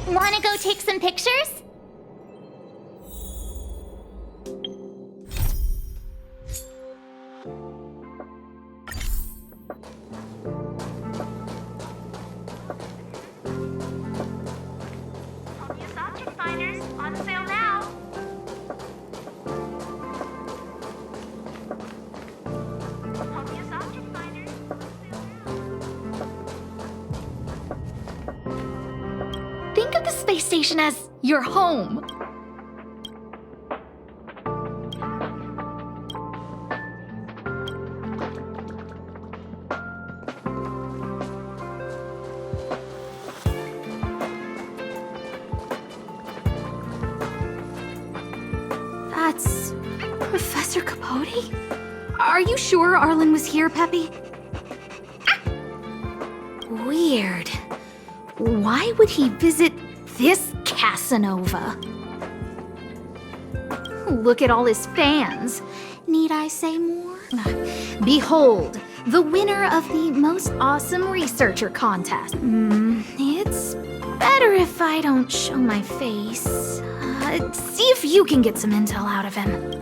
Wanna go take some pictures? Obvious object finders on sale now. Obvious object finders on sale now. Think of the space station as your home. That's Professor Capote? Are you sure Arlen was here, Peppy? Weird. Why would he visit this Casanova? Look at all his fans. Need I say more? Behold, the winner of the Most Awesome Researcher contest. It's better if I don't show my face. See if you can get some intel out of him.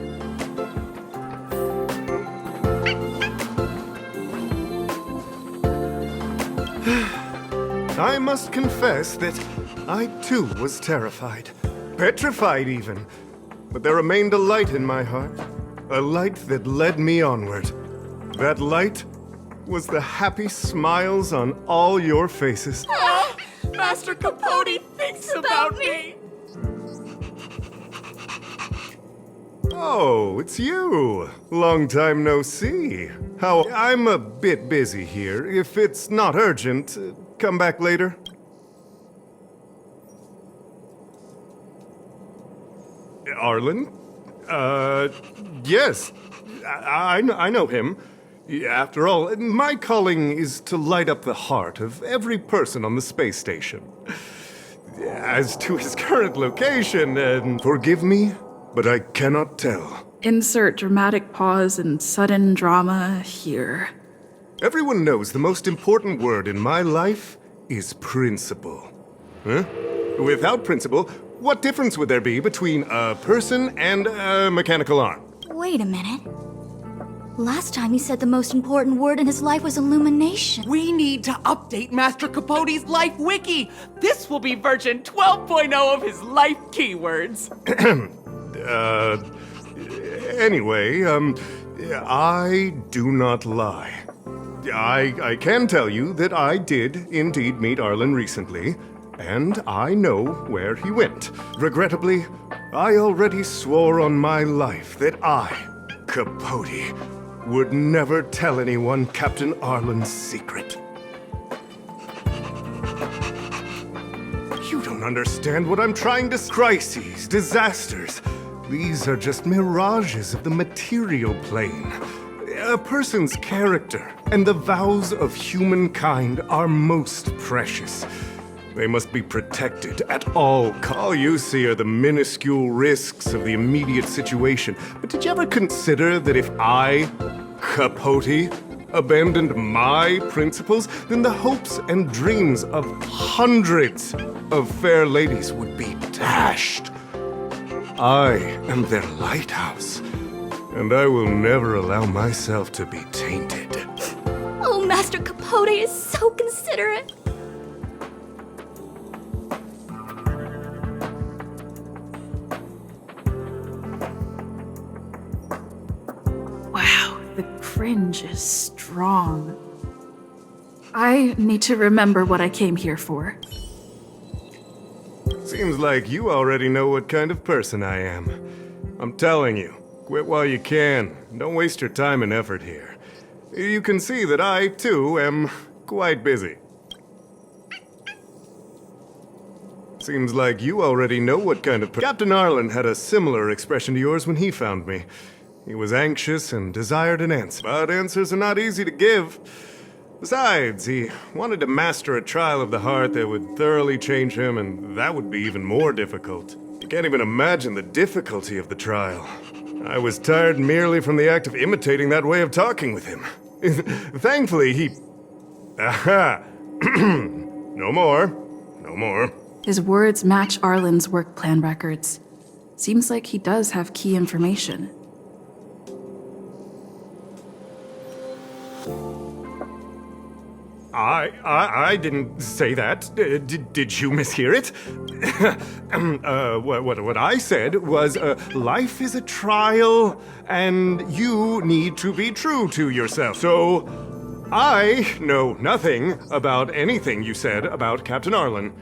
I must confess that I too was terrified. Petrified even. But there remained a light in my heart. A light that led me onward. That light was the happy smiles on all your faces. Master Capote thinks about me! Oh, it's you. Long time no see. I'm a bit busy here. If it's not urgent, come back later. Arlen? Yes. I know him. After all, my calling is to light up the heart of every person on the space station. As to his current location, forgive me, but I cannot tell. Insert dramatic pause and sudden drama here. Everyone knows the most important word in my life is principle. Huh? Without principle, what difference would there be between a person and a mechanical arm? Wait a minute. Last time he said the most important word in his life was illumination. We need to update Master Capote's Life Wiki. This will be version 12.0 of his life keywords. Anyway, I do not lie. I can tell you that I did indeed meet Arlen recently, and I know where he went. Regrettably, I already swore on my life that I, Capote, would never tell anyone Captain Arlen's secret. You don't understand what I'm trying to... Crises, disasters. These are just mirages of the material plane. A person's character and the vows of humankind are most precious. They must be protected at all costs. All you see are the minuscule risks of the immediate situation. But did you ever consider that if I, Capote, abandoned my principles, then the hopes and dreams of hundreds of fair ladies would be dashed? I am their lighthouse, and I will never allow myself to be tainted. Oh, Master Capote is so considerate. Wow, the cringe is strong. I need to remember what I came here for. Seems like you already know what kind of person I am. I'm telling you, quit while you can. Don't waste your time and effort here. You can see that I, too, am quite busy. Seems like you already know what kind of Captain Arlen had a similar expression to yours when he found me. He was anxious and desired an answer, but answers are not easy to give. Besides, he wanted to master a trial of the heart that would thoroughly change him, and that would be even more difficult. You can't even imagine the difficulty of the trial. I was tired merely from the act of imitating that way of talking with him. Thankfully, he... Aha! No more. No more. His words match Arlen's work plan records. Seems like he does have key information. I didn't say that. Did you mishear it? What I said was, life is a trial, and you need to be true to yourself. So, I know nothing about anything you said about Captain Arlen.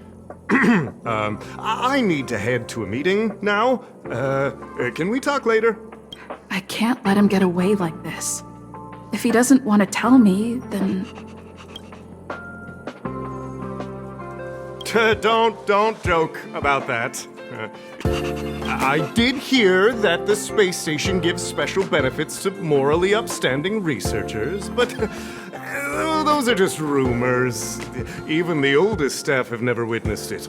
I need to head to a meeting now. Can we talk later? I can't let him get away like this. If he doesn't want to tell me, then... Don't joke about that. I did hear that the space station gives special benefits to morally upstanding researchers, but those are just rumors. Even the oldest staff have never witnessed it.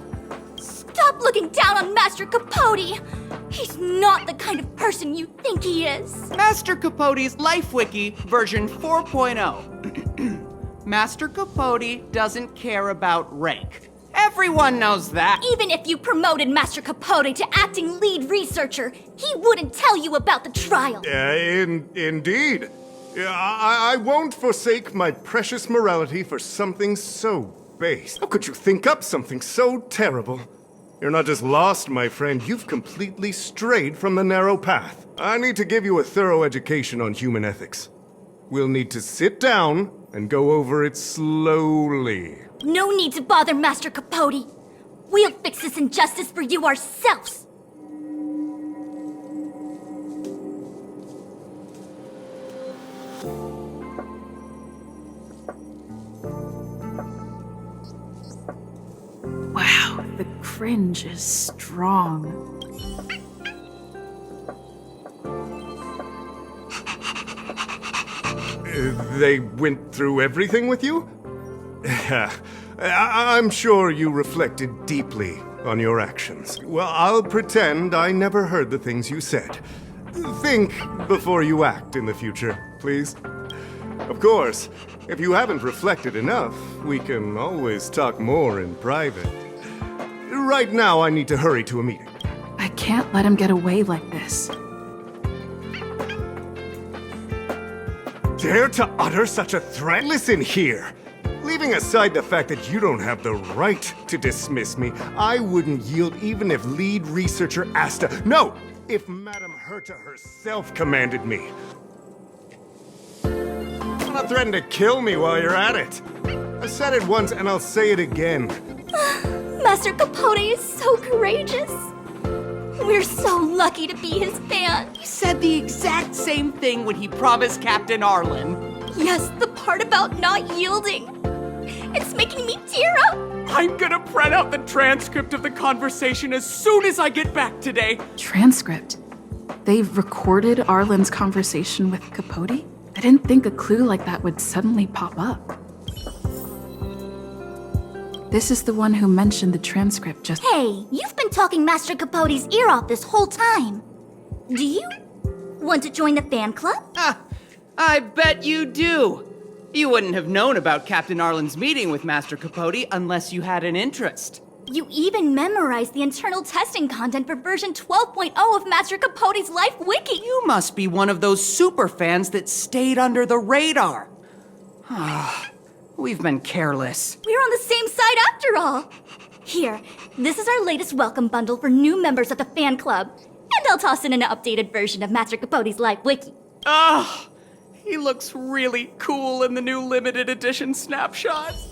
Stop looking down on Master Capote! He's not the kind of person you think he is. Master Capote's Life Wiki, version 4.0. Master Capote doesn't care about rank. Everyone knows that. Even if you promoted Master Capote to acting lead researcher, he wouldn't tell you about the trial. Indeed. I won't forsake my precious morality for something so base. How could you think up something so terrible? You're not just lost, my friend. You've completely strayed from the narrow path. I need to give you a thorough education on human ethics. We'll need to sit down and go over it slowly. No need to bother Master Capote. We'll fix this injustice for you ourselves. Wow, the cringe is strong. They went through everything with you? I'm sure you reflected deeply on your actions. Well, I'll pretend I never heard the things you said. Think before you act in the future, please. Of course, if you haven't reflected enough, we can always talk more in private. Right now, I need to hurry to a meeting. I can't let him get away like this. Dare to utter such a threat? Listen here. Leaving aside the fact that you don't have the right to dismiss me, I wouldn't yield even if lead researcher Asta... No! If Madame Herta herself commanded me. Do not threaten to kill me while you're at it. I said it once and I'll say it again. Master Capote is so courageous. We're so lucky to be his fan. He said the exact same thing when he promised Captain Arlen. Yes, the part about not yielding. It's making me tear up. I'm gonna print out the transcript of the conversation as soon as I get back today. Transcript? They've recorded Arlen's conversation with Capote? I didn't think a clue like that would suddenly pop up. This is the one who mentioned the transcript just— Hey, you've been talking Master Capote's ear off this whole time. Do you want to join the fan club? I bet you do. You wouldn't have known about Captain Arlen's meeting with Master Capote unless you had an interest. You even memorized the internal testing content for version 12.0 of Master Capote's Life Wiki. You must be one of those super fans that stayed under the radar. We've been careless. We're on the same side after all. Here, this is our latest welcome bundle for new members of the fan club. And I'll toss in an updated version of Master Capote's Life Wiki. He looks really cool in the new limited edition snapshots.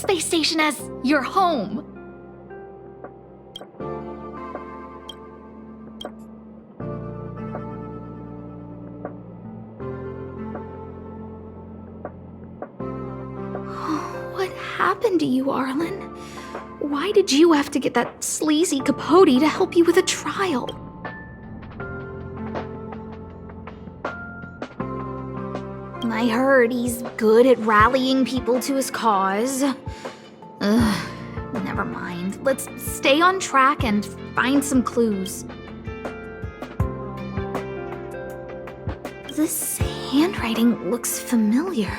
space station as your home. What happened to you, Arlen? Why did you have to get that sleazy Capote to help you with a trial? I heard he's good at rallying people to his cause. Ugh, never mind. Let's stay on track and find some clues. This handwriting looks familiar.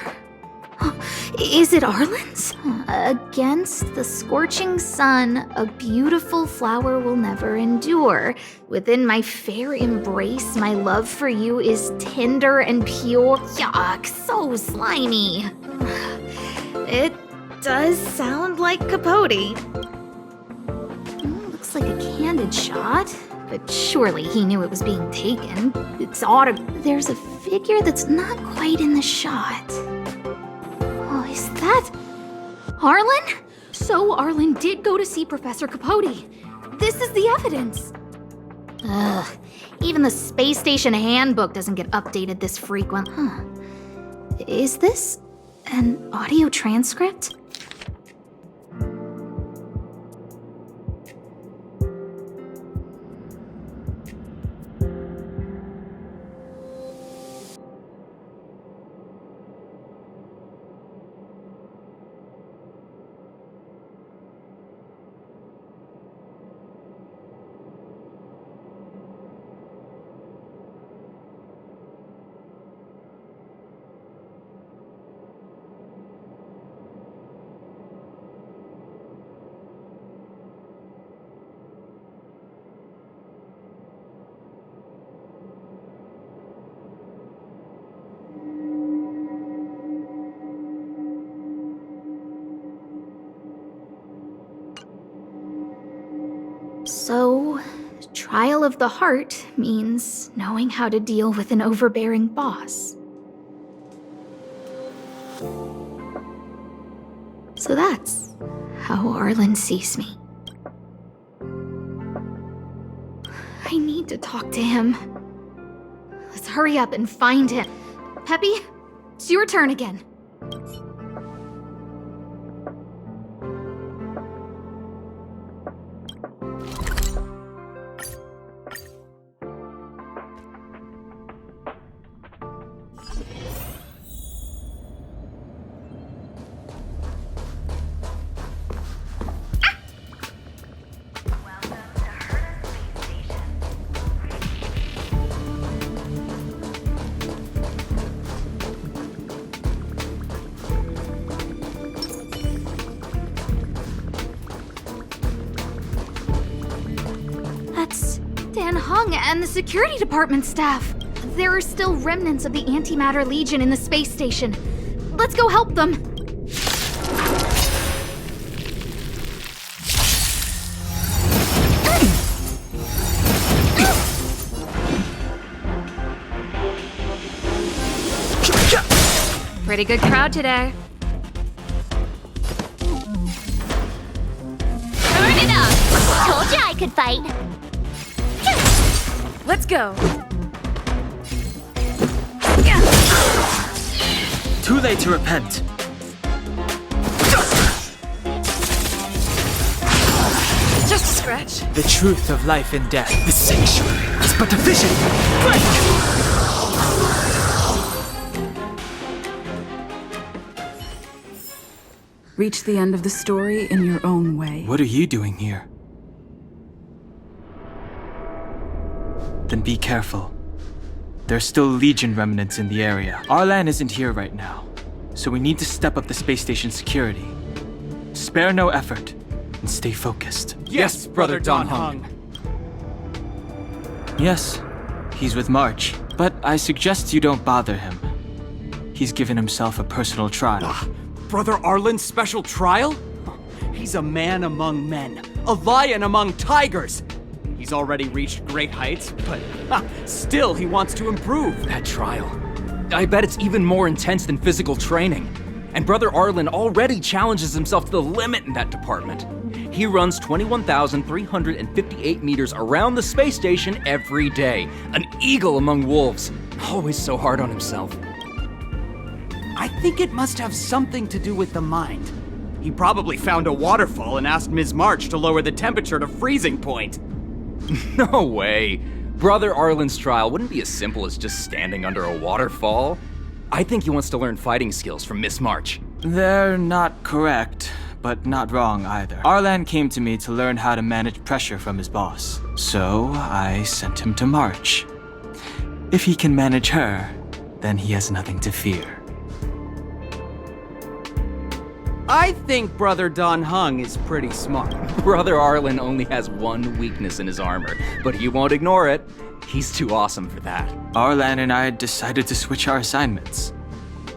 Is it Arlen's? Against the scorching sun, a beautiful flower will never endure. Within my fair embrace, my love for you is tender and pure. Yuck, so slimy. It does sound like Capote. Looks like a candid shot, but surely he knew it was being taken. It's There's a figure that's not quite in the shot. Is that Arlen? So Arlen did go to see Professor Capote. This is the evidence. Ugh, even the space station handbook doesn't get updated this frequent, huh? Is this an audio transcript? So, trial of the heart means knowing how to deal with an overbearing boss. So that's how Arlen sees me. I need to talk to him. Let's hurry up and find him. Peppy, it's your turn again. And the security department staff. There are still remnants of the Antimatter Legion in the space station. Let's go help them. Pretty good crowd today. Turn it up! Told you I could fight. Let's go. Too late to repent. Just a scratch. The truth of life and death. The sanctuary is but a vision. Break! Reach the end of the story in your own way. What are you doing here? Then be careful. There's still Legion remnants in the area. Arlan isn't here right now, so we need to step up the space station security. Spare no effort, and stay focused. Yes, Brother Don Hung. Yes, he's with March, but I suggest you don't bother him. He's given himself a personal trial. Brother Arlen's special trial? He's a man among men, a lion among tigers. He's already reached great heights, but still he wants to improve. That trial. I bet it's even more intense than physical training. And Brother Arlen already challenges himself to the limit in that department. He runs 21,358 meters around the space station every day. An eagle among wolves. Always so hard on himself. I think it must have something to do with the mind. He probably found a waterfall and asked Ms. March to lower the temperature to freezing point. No way. Brother Arlen's trial wouldn't be as simple as just standing under a waterfall. I think he wants to learn fighting skills from Miss March. They're not correct, but not wrong either. Arlan came to me to learn how to manage pressure from his boss. So I sent him to March. If he can manage her, then he has nothing to fear. I think Brother Don Hung is pretty smart. Brother Arlen only has one weakness in his armor, but he won't ignore it. He's too awesome for that. Arlan and I decided to switch our assignments.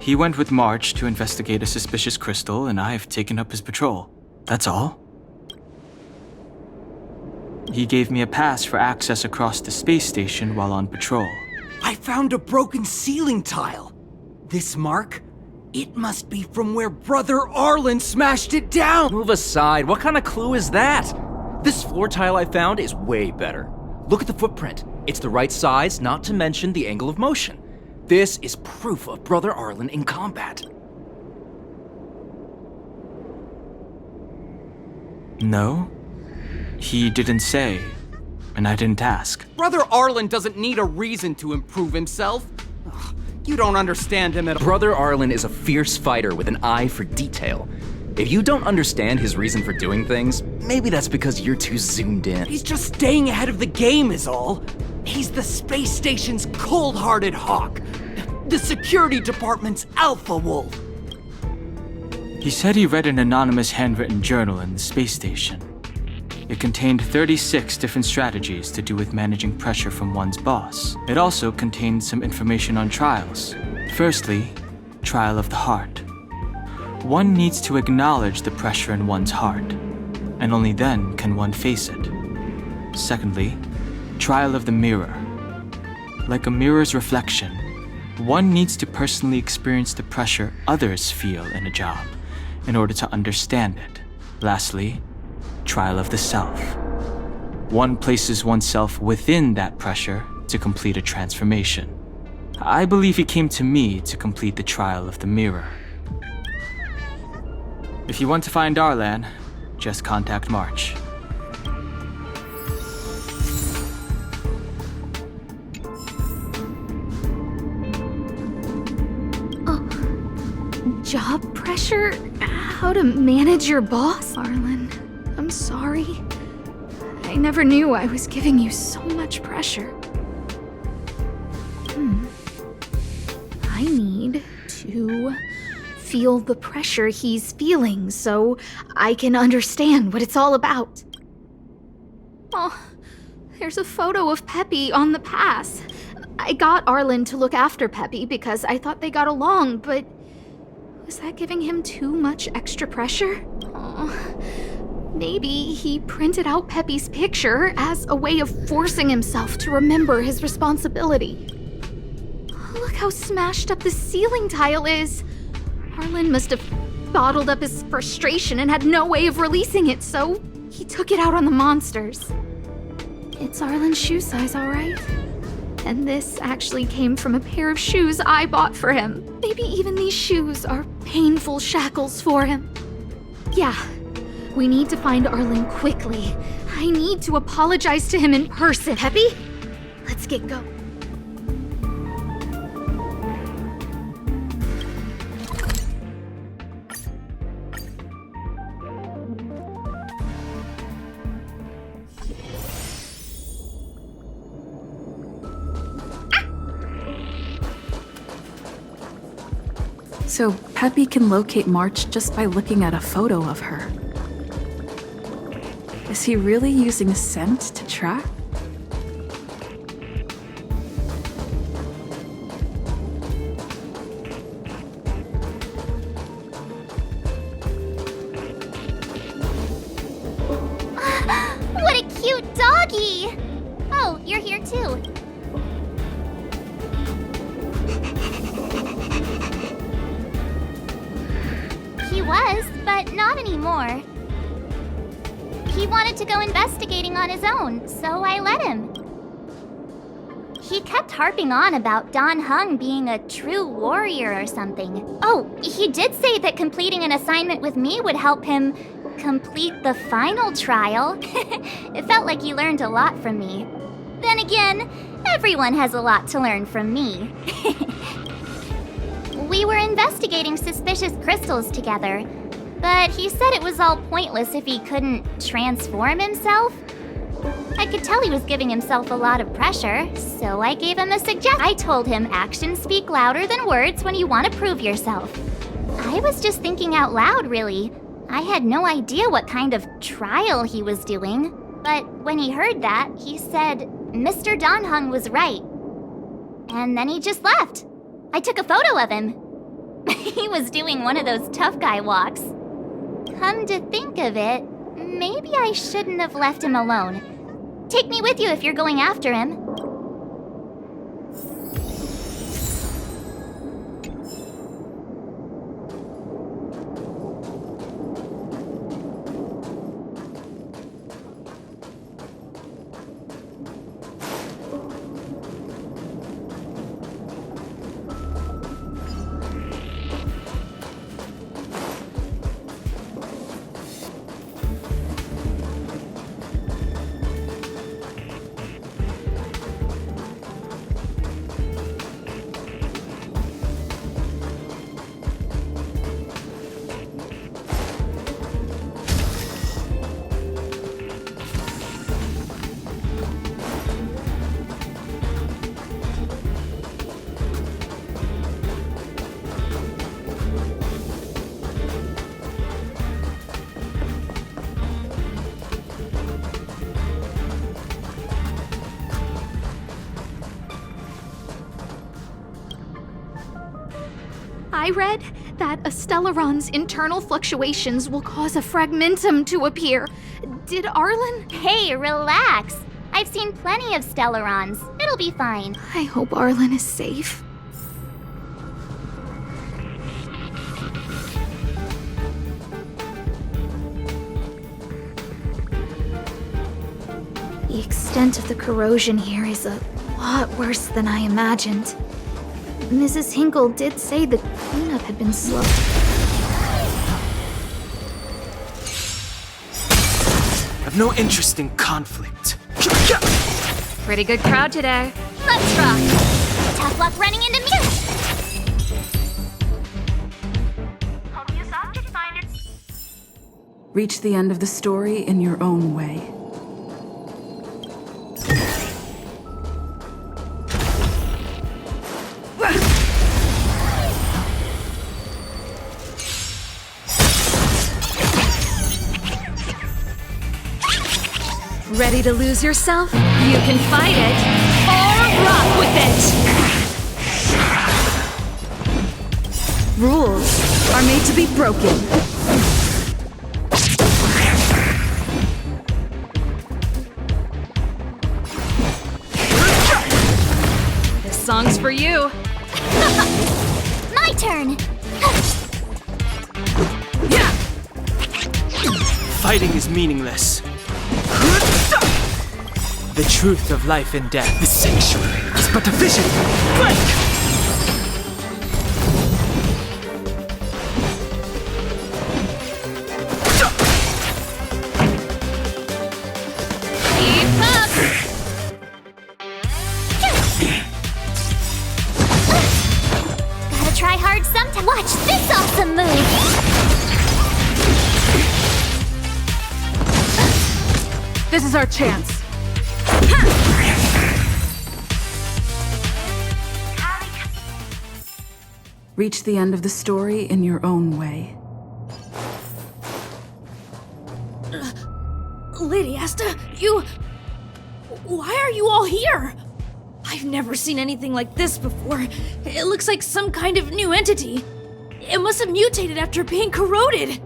He went with March to investigate a suspicious crystal, and I've taken up his patrol. That's all. He gave me a pass for access across the space station while on patrol. I found a broken ceiling tile. This mark? It must be from where Brother Arlen smashed it down! Move aside, what kind of clue is that? This floor tile I found is way better. Look at the footprint. It's the right size, not to mention the angle of motion. This is proof of Brother Arlen in combat. No? He didn't say, and I didn't ask. Brother Arlen doesn't need a reason to improve himself. Ugh, you don't understand him at all. Brother Arlen is a fierce fighter with an eye for detail. If you don't understand his reason for doing things, maybe that's because you're too zoomed in. He's just staying ahead of the game is all. He's the space station's cold-hearted hawk. The security department's alpha wolf. He said he read an anonymous handwritten journal in the space station. It contained 36 different strategies to do with managing pressure from one's boss. It also contained some information on trials. Firstly, trial of the heart. One needs to acknowledge the pressure in one's heart, and only then can one face it. Secondly, trial of the mirror. Like a mirror's reflection, one needs to personally experience the pressure others feel in a job in order to understand it. Lastly, trial of the self. One places oneself within that pressure to complete a transformation. I believe he came to me to complete the trial of the mirror. If you want to find Arlan, just contact March. Job pressure? How to manage your boss? Arlen, I'm sorry. I never knew I was giving you so much pressure. I need to feel the pressure he's feeling so I can understand what it's all about. Oh, there's a photo of Peppy on the pass. I got Arlen to look after Peppy because I thought they got along, but was that giving him too much extra pressure? Oh, maybe he printed out Peppy's picture as a way of forcing himself to remember his responsibility. Look how smashed up the ceiling tile is. Arlen must have bottled up his frustration and had no way of releasing it, so he took it out on the monsters. It's Arlen's shoe size, all right? And this actually came from a pair of shoes I bought for him. Maybe even these shoes are painful shackles for him. Yeah, we need to find Arlen quickly. I need to apologize to him in person. Peppy, let's get going. So Peppy can locate March just by looking at a photo of her. Is he really using scent to track? What a cute doggy! Oh, you're here too. He was, but not anymore. He wanted to go investigating on his own, so I let him. He kept harping on about Dan Heng being a true warrior or something. Oh, he did say that completing an assignment with me would help him complete the final trial. It felt like he learned a lot from me. Then again, everyone has a lot to learn from me. We were investigating suspicious crystals together, but he said it was all pointless if he couldn't transform himself. I could tell he was giving himself a lot of pressure, so I gave him a suggestion. I told him actions speak louder than words when you want to prove yourself. I was just thinking out loud, really. I had no idea what kind of trial he was doing. But when he heard that, he said Mr. Dan Heng was right. And then he just left. I took a photo of him. He was doing one of those tough guy walks. Come to think of it, maybe I shouldn't have left him alone. Take me with you if you're going after him. I read that a Stellaron's internal fluctuations will cause a fragmentum to appear. Did Arlen? Hey, relax. I've seen plenty of Stellarons. It'll be fine. I hope Arlen is safe. The extent of the corrosion here is a lot worse than I imagined. Mrs. Hinkle did say the cleanup had been slow. I've no interest in conflict. Pretty good crowd today. Let's rock. Tough luck running into me. Reach the end of the story in your own way. Ready to lose yourself? You can fight it, or rock with it! Rules are made to be broken. This song's for you. My turn. Fighting is meaningless. The truth of life and death. The sanctuary is but a vision. Break! Keep up! Gotta try hard sometime. Watch this awesome move. This is our chance. Reach the end of the story in your own way. Lady Asta, you... Why are you all here? I've never seen anything like this before. It looks like some kind of new entity. It must have mutated after being corroded.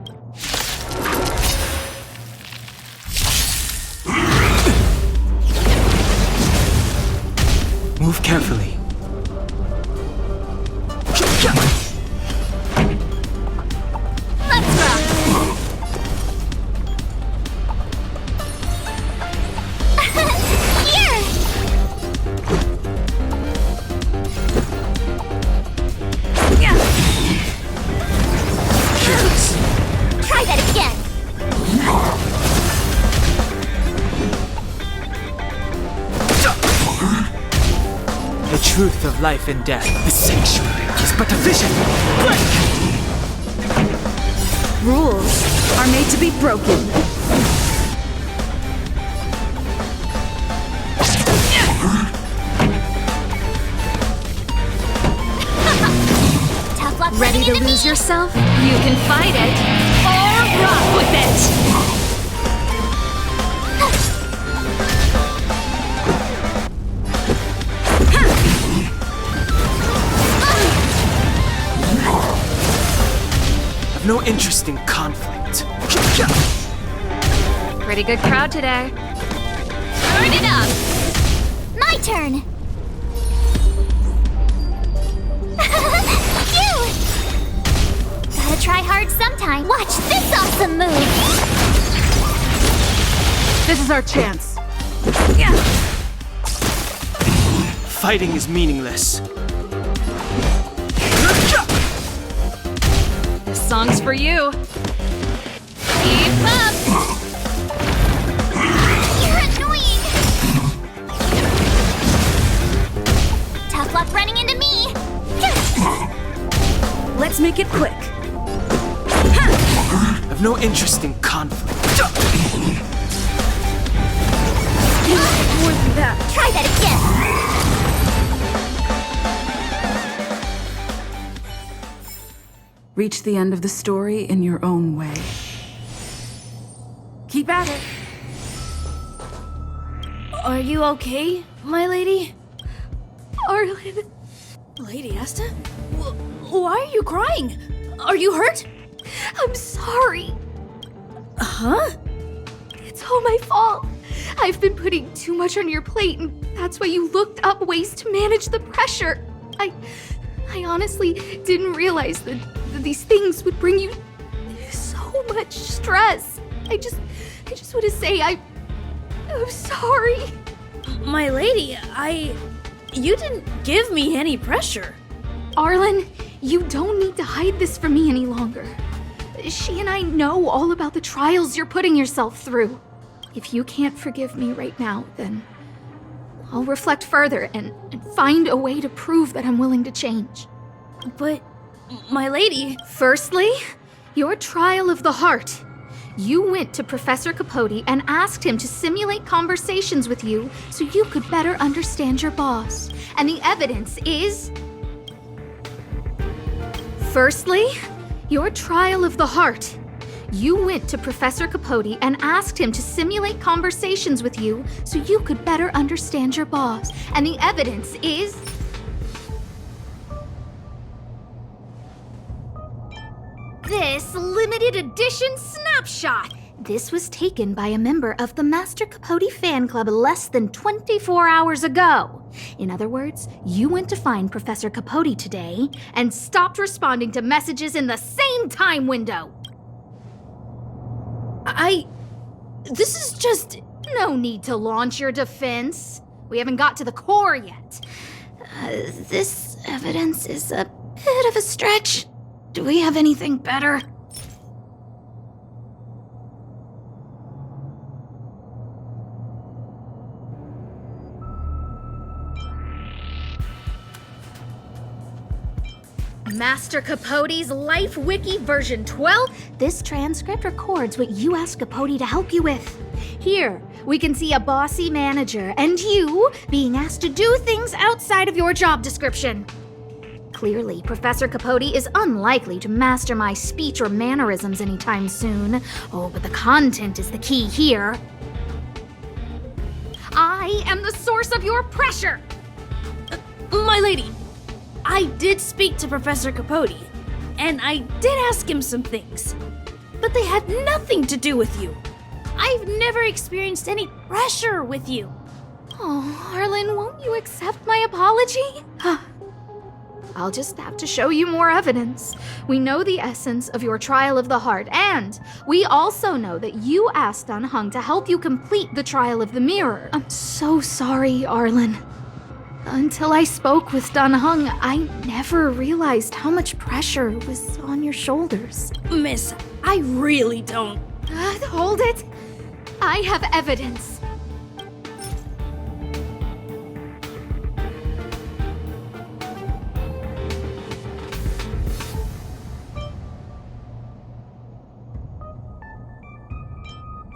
Move carefully. Let's truth of life and death. The sanctuary is but a vision. Break! Rules are made to be broken. Tough luck Ready running to into lose me. yourself? You can fight it or rock with it. I've no interest in conflict. Pretty good crowd today. Turn it up. My turn. You. Gotta try hard sometime. Watch this awesome move. This is our chance. Fighting is meaningless. This song's for you. Keep up. You're annoying. Tough luck running into me. Let's make it quick. I've no interest in conflict. More than that. Try that again. Reach the end of the story in your own way. Keep at it. Are you okay, my lady? Arlen, Lady Asta? Why are you crying? Are you hurt? I'm sorry. Huh? It's all my fault. I've been putting too much on your plate, and that's why you looked up ways to manage the pressure. I honestly didn't realize that these things would bring you so much stress. I just want to say I'm sorry. My lady, you didn't give me any pressure. Arlen, you don't need to hide this from me any longer. She and I know all about the trials you're putting yourself through. If you can't forgive me right now, then I'll reflect further and find a way to prove that I'm willing to change. But, my lady, Firstly, your trial of the heart. You went to Professor Capote and asked him to simulate conversations with you so you could better understand your boss. And the evidence is... Firstly, your trial of the heart. You went to Professor Capote and asked him to simulate conversations with you so you could better understand your boss. And the evidence is... this limited edition snapshot. This was taken by a member of the Master Capote fan club less than 24 hours ago. In other words, you went to find Professor Capote today and stopped responding to messages in the same time window. this is just... No need to launch your defense. We haven't got to the core yet. This evidence is a bit of a stretch. Do we have anything better? Master Capote's Life Wiki version 12. This transcript records what you asked Capote to help you with. Here, we can see a bossy manager and you being asked to do things outside of your job description. Clearly, Professor Capote is unlikely to master my speech or mannerisms anytime soon. Oh, but the content is the key here. I am the source of your pressure! My lady, I did speak to Professor Capote, and I did ask him some things. But they had nothing to do with you. I've never experienced any pressure with you. Oh, Arlen, won't you accept my apology? I'll just have to show you more evidence. We know the essence of your trial of the heart, and we also know that you asked Dunhung to help you complete the trial of the mirror. I'm so sorry, Arlen. Until I spoke with Dunhung, I never realized how much pressure was on your shoulders. Miss, I really don't. Hold it. I have evidence.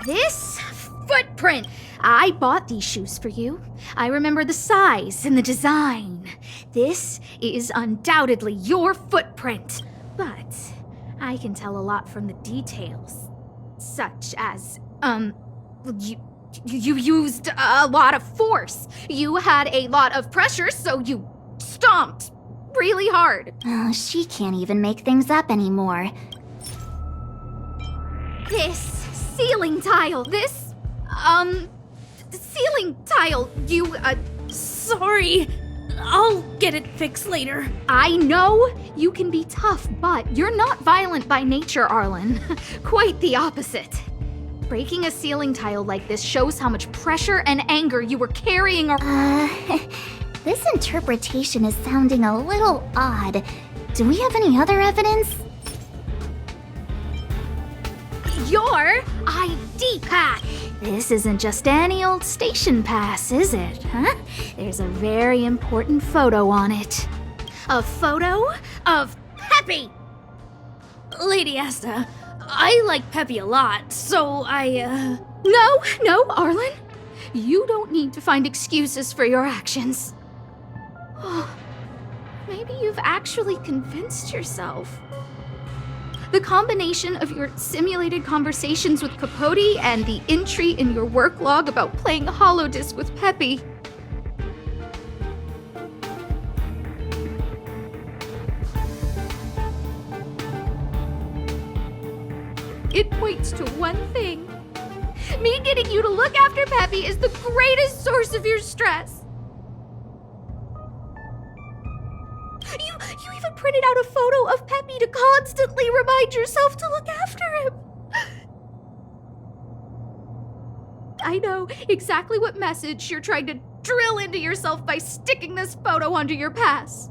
This footprint. I bought these shoes for you. I remember the size and the design. This is undoubtedly your footprint. But I can tell a lot from the details. Such as, you used a lot of force. You had a lot of pressure, so you stomped really hard. Oh, she can't even make things up anymore. This ceiling tile, ceiling tile, you, Sorry. I'll get it fixed later. I know you can be tough, but you're not violent by nature, Arlen. Quite the opposite. Breaking a ceiling tile like this shows how much pressure and anger you were carrying This interpretation is sounding a little odd. Do we have any other evidence? your ID pass. This isn't just any old station pass, is it, huh? There's a very important photo on it. A photo of Peppy! Lady Asta, I like Peppy a lot, so I, No, Arlen. You don't need to find excuses for your actions. Oh, maybe you've actually convinced yourself. The combination of your simulated conversations with Capote and the entry in your work log about playing holodisc with Peppy. It points to one thing. Me getting you to look after Peppy is the greatest source of your stress. You even printed out a photo of Peppy to constantly remind yourself to look after him. I know exactly what message you're trying to drill into yourself by sticking this photo onto your pass.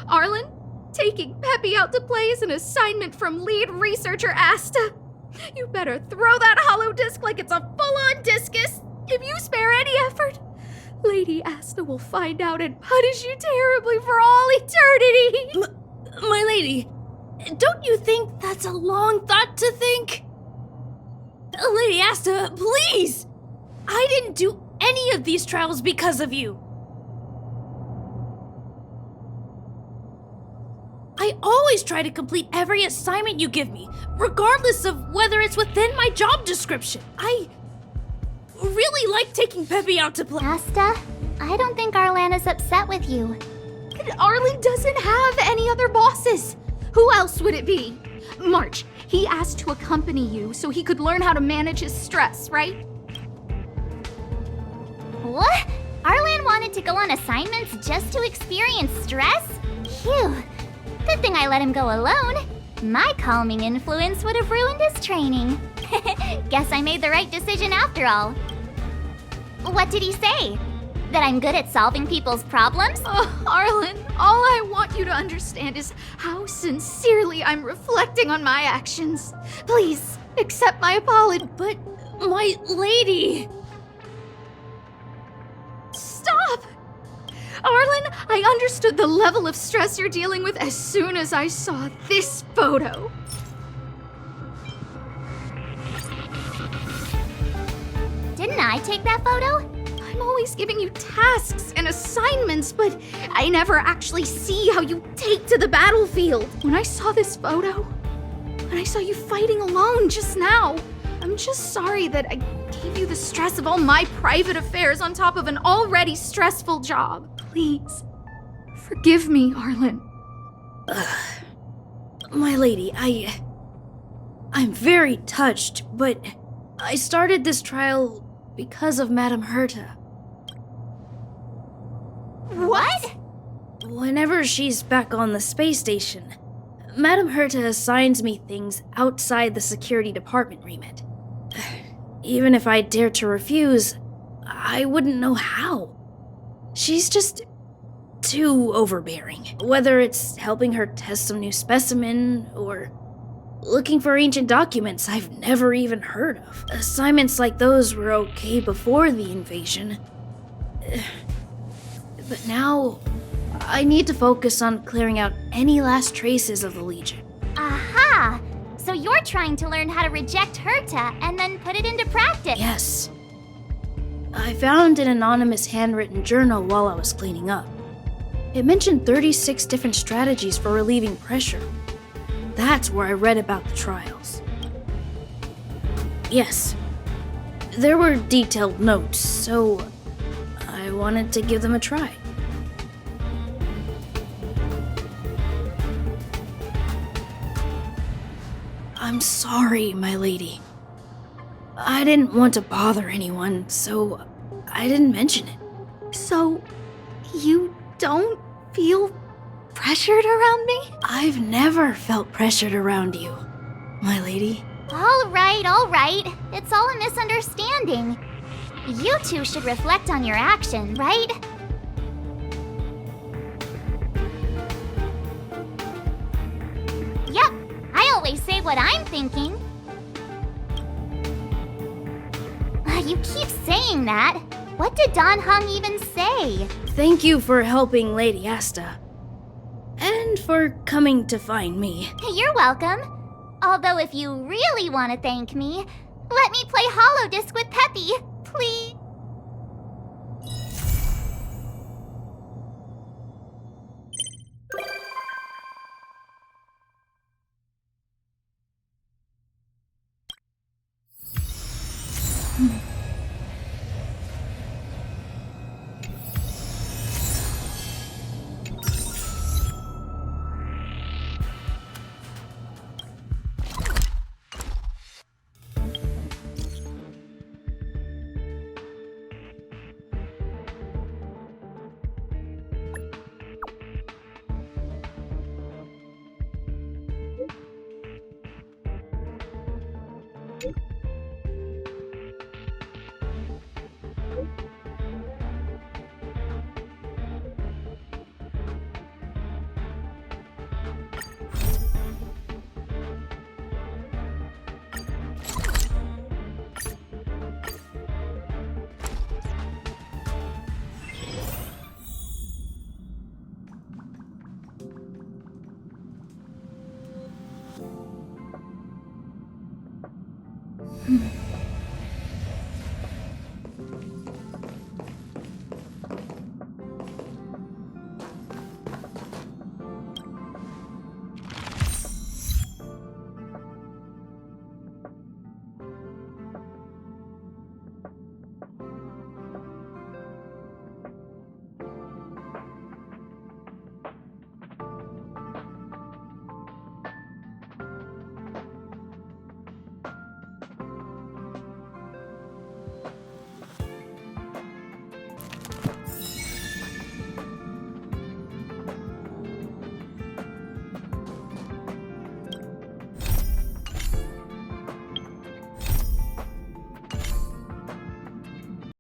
Arlen, taking Peppy out to play is an assignment from lead researcher Asta. You better throw that holodisc like it's a full-on discus. If you spare any effort, Lady Asta will find out and punish you terribly for all eternity. my lady, don't you think that's a long thought to think? Lady Asta, please! I didn't do any of these trials because of you. I always try to complete every assignment you give me, regardless of whether it's within my job description. I really like taking Peppy out to play. Asta, I don't think Arlan is upset with you. Arlen doesn't have any other bosses. Who else would it be? March, he asked to accompany you so he could learn how to manage his stress, right? What? Arlan wanted to go on assignments just to experience stress? Phew. Good thing I let him go alone. My calming influence would have ruined his training. Guess I made the right decision after all. What did he say? That I'm good at solving people's problems? Oh, Arlen, all I want you to understand is how sincerely I'm reflecting on my actions. Please, accept my apology. But, my lady... Stop! Arlen, I understood the level of stress you're dealing with as soon as I saw this photo. Didn't I take that photo? I'm always giving you tasks and assignments, but I never actually see how you take to the battlefield. When I saw this photo, and I saw you fighting alone just now, I'm just sorry that I gave you the stress of all my private affairs on top of an already stressful job. Please, forgive me, Arlen. My lady, I'm very touched, but I started this trial because of Madame Herta. What? Whenever she's back on the space station, Madame Herta assigns me things outside the security department remit. Even if I dared to refuse, I wouldn't know how. She's just too overbearing. Whether it's helping her test some new specimen, or looking for ancient documents I've never even heard of. Assignments like those were okay before the invasion. But now, I need to focus on clearing out any last traces of the Legion. Aha! So you're trying to learn how to reject Herta and then put it into practice. Yes. I found an anonymous handwritten journal while I was cleaning up. It mentioned 36 different strategies for relieving pressure. That's where I read about the trials. Yes. There were detailed notes, so I wanted to give them a try. I'm sorry, my lady. I didn't want to bother anyone, so I didn't mention it. So, you don't feel pressured around me? I've never felt pressured around you, my lady. All right. It's all a misunderstanding. You two should reflect on your action, right? Yep, I always say what I'm thinking. You keep saying that. What did Don Hung even say? Thank you for helping Lady Asta. And for coming to find me. You're welcome. Although if you really want to thank me, let me play Hollow Disc with Peppy, please.